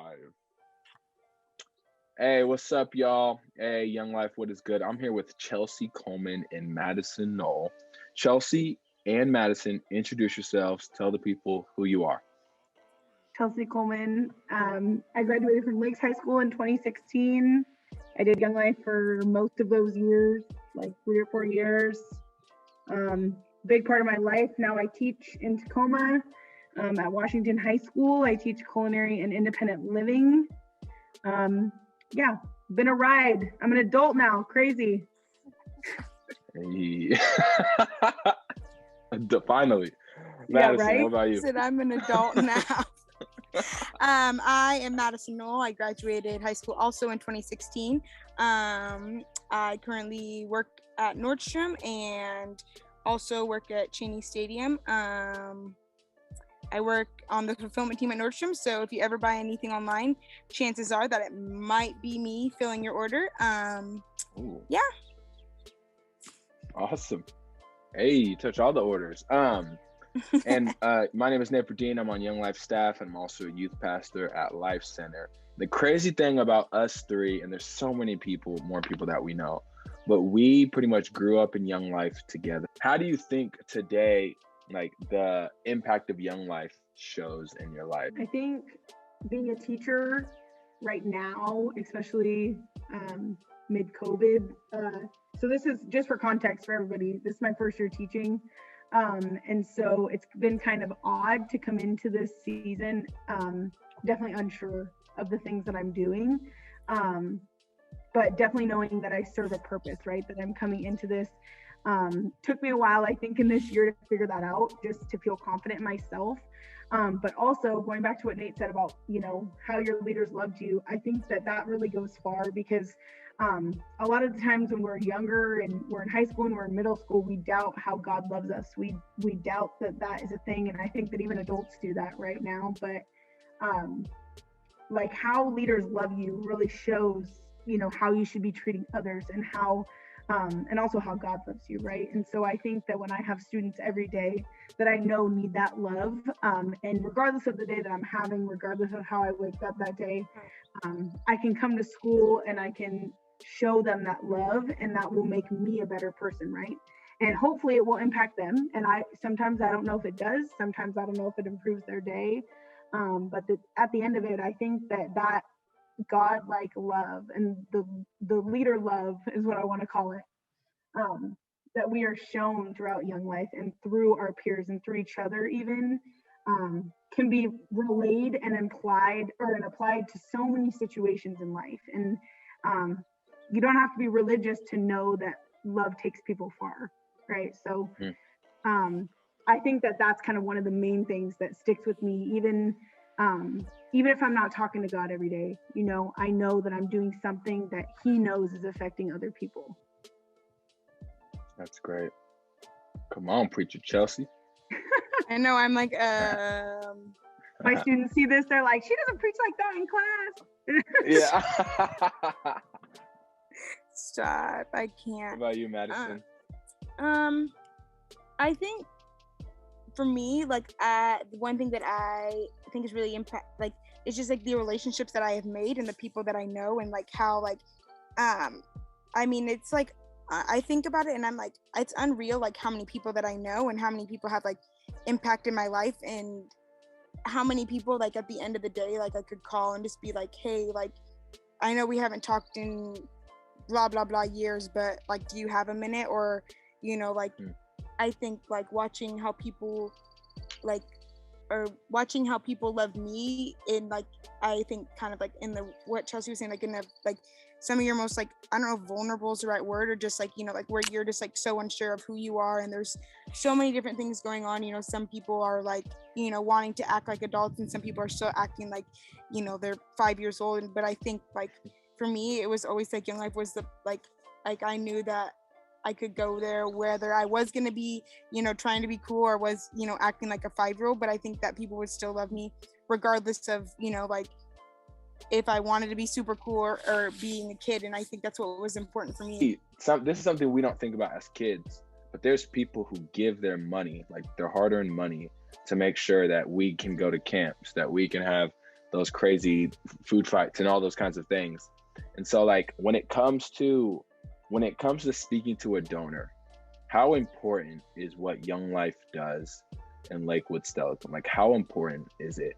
Live. Hey, what's up, y'all? Hey, Young Life, what is good? I'm here with Chelsea, Coleman, and Madison Knoll. Chelsea and Madison, introduce yourselves. Tell the people who you are. Chelsea Coleman. I graduated from Lakes High School in 2016. I did Young Life for most of those years, like 3 or 4 years. Big part of my life. Now I teach in Tacoma at Washington High School. I teach culinary and independent living. Yeah, been a ride. I'm an adult now. Crazy. Hey. Finally. Yeah, Madison, right? what about you? Said I'm an adult now. I am Madison Knoll. I graduated high school also in 2016. I currently work at Nordstrom and also work at Cheney Stadium. I work on the fulfillment team at Nordstrom, so if you ever buy anything online, chances are that it might be me filling your order. Yeah. Awesome. Hey, you touch all the orders. And my name is Birdine. I'm on Young Life staff, and I'm also a youth pastor at Life Center. The crazy thing about us three, and there's so many people, more people that we know, but we pretty much grew up in Young Life together. How do you think today, like, the impact of Young Life shows in your life? I think being a teacher right now, especially mid-COVID, so this is just for context for everybody. This is my first year teaching. And so it's been kind of odd to come into this season, definitely unsure of the things that I'm doing, but definitely knowing that I serve a purpose, right? That I'm coming into this. Took me a while, I think, in this year to figure that out, just to feel confident in myself. But also going back to what Nate said about, how your leaders loved you, I think that really goes far because a lot of the times when we're younger and we're in high school and we're in middle school, we doubt how God loves us. We doubt that is a thing. And I think that even adults do that right now. But like how leaders love you really shows, how you should be treating others and how and also how God loves you, right? And so I think that when I have students every day that I know need that love, and regardless of the day that I'm having, regardless of how I wake up that day, I can come to school and I can show them that love, and that will make me a better person, right? And hopefully it will impact them. And sometimes I don't know if it does, sometimes I don't know if it improves their day. But at the end of it, I think that God-like love and the leader love is what I want to call it, that we are shown throughout Young Life and through our peers and through each other even, can be relayed and applied to so many situations in life. And you don't have to be religious to know that love takes people far, right? So I think that's kind of one of the main things that sticks with me, even if I'm not talking to God every day. I know that I'm doing something that He knows is affecting other people. That's great. Come on, preacher Chelsea. I know, I'm like, my students see this, they're like, she doesn't preach like that in class. Yeah. Stop, I can't. What about you, Madison? I think for me, like, one thing that I think is really it's just like the relationships that I have made and the people that I know, and like how, like, I mean, it's like, I think about it and I'm like, it's unreal, like how many people that I know and how many people have like impacted my life, and how many people, like, at the end of the day, like, I could call and just be like, hey, like, I know we haven't talked in blah blah blah years, but like, do you have a minute? Or like, I think like watching how people love me in, like, I think kind of like in what Chelsea was saying, like in the, like, some of your most, like, I don't know if vulnerable is the right word, or just like, like where you're just like so unsure of who you are, and there's so many different things going on. Some people are like, wanting to act like adults, and some people are still acting like, they're 5 years old. But I think, like, for me, it was always like Young Life was the, like I knew that I could go there whether I was going to be, trying to be cool, or was, acting like a 5-year-old. But I think that people would still love me regardless of, like, if I wanted to be super cool or being a kid. And I think that's what was important for me. This is something we don't think about as kids, but there's people who give their money, like their hard-earned money, to make sure that we can go to camps, that we can have those crazy food fights and all those kinds of things. And so like when it comes to speaking to a donor, how important is what Young Life does in Lakewood-Steilacoom? Like how important is it?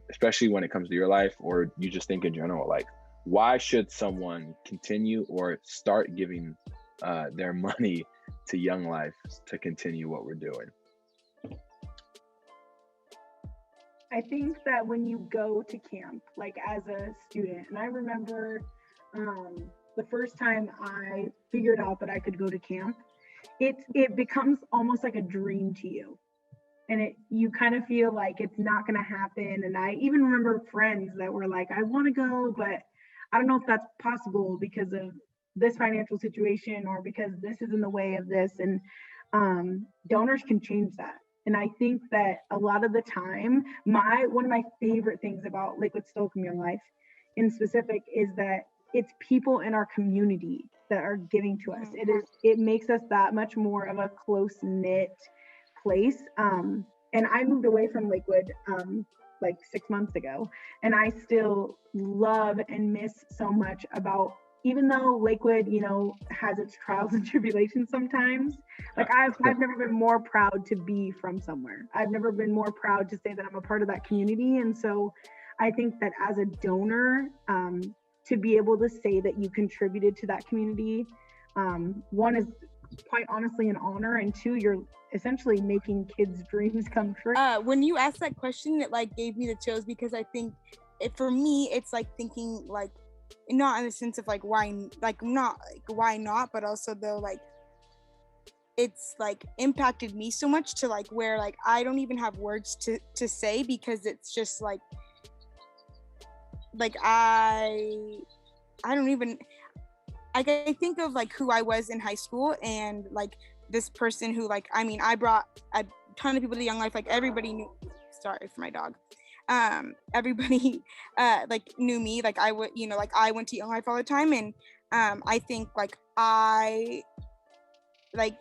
Especially when it comes to your life, or you just think in general, like why should someone continue or start giving their money to Young Life to continue what we're doing? I think that when you go to camp, like as a student, and I remember the first time I figured out that I could go to camp, it becomes almost like a dream to you. And you kind of feel like it's not going to happen. And I even remember friends that were like, I want to go, but I don't know if that's possible because of this financial situation or because this is in the way of this. And donors can change that. And I think that a lot of the time, one of my favorite things about Lakewood-Steilacoom Young Life in specific is that it's people in our community that are giving to us. It makes us that much more of a close-knit place. And I moved away from Lakewood like 6 months ago, and I still love and miss so much about, even though Lakewood, has its trials and tribulations sometimes, like I've never been more proud to be from somewhere. I've never been more proud to say that I'm a part of that community. And so I think that as a donor, to be able to say that you contributed to that community, one is quite honestly an honor, and two, you're essentially making kids' dreams come true. When you asked that question, it like gave me the chills, because I think for me, it's like thinking like, not in the sense of like why not, but also though like it's like impacted me so much to like where like I don't even have words to say, because it's just like I don't even, like I think of like who I was in high school, and like this person who like, I mean, I brought a ton of people to Young Life, like everybody knew, sorry for my dog, everybody like knew me, like I would, like I went to Young Life all the time. And I think like I like,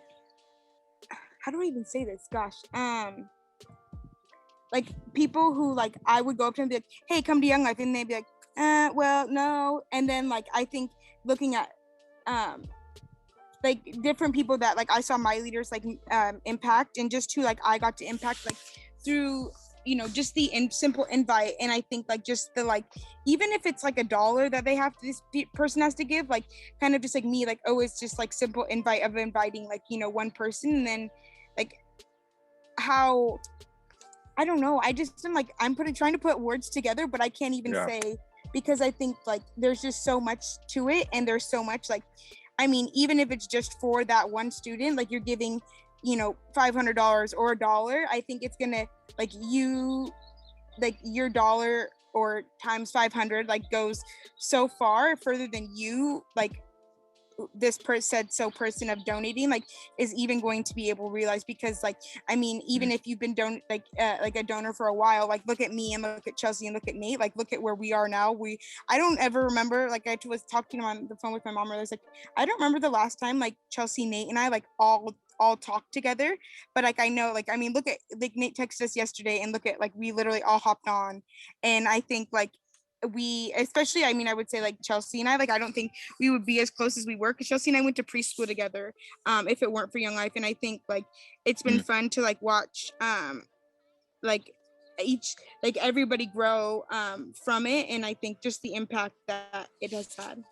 how do I even say this, gosh, like people who like I would go up to them and be like, hey, come to Young Life, and they'd be like, well, no. And then like I think looking at like different people that like I saw my leaders like impact, and just who like I got to impact like through just the simple invite. And I think like just the like, even if it's like $1 that they have to, this person has to give, like kind of just like me, like, oh, it's just like simple invite of inviting like one person. And then like how, I don't know, I just am like, I'm trying to put words together, but I can't even say, because I think like there's just so much to it, and there's so much like, I mean, even if it's just for that one student, like you're giving $500 or $1, I think it's gonna like your dollar or times 500 like goes so far further than you like this person of donating like is even going to be able to realize. Because like, I mean, even if you've been like a donor for a while, like look at me and look at Chelsea and look at Nate, like look at where we are now. I don't ever remember, like I was talking on the phone with my mom, where I was like, I don't remember the last time like Chelsea, Nate, and I like all talked together. But like I know, like I mean, look at like Nate texted us yesterday, and look at like we literally all hopped on. And I think like we, especially, I mean, I would say like Chelsea and I, like I don't think we would be as close as we were, because Chelsea and I went to preschool together if it weren't for Young Life. And I think like it's been fun to like watch like everybody grow from it, and I think just the impact that it has had.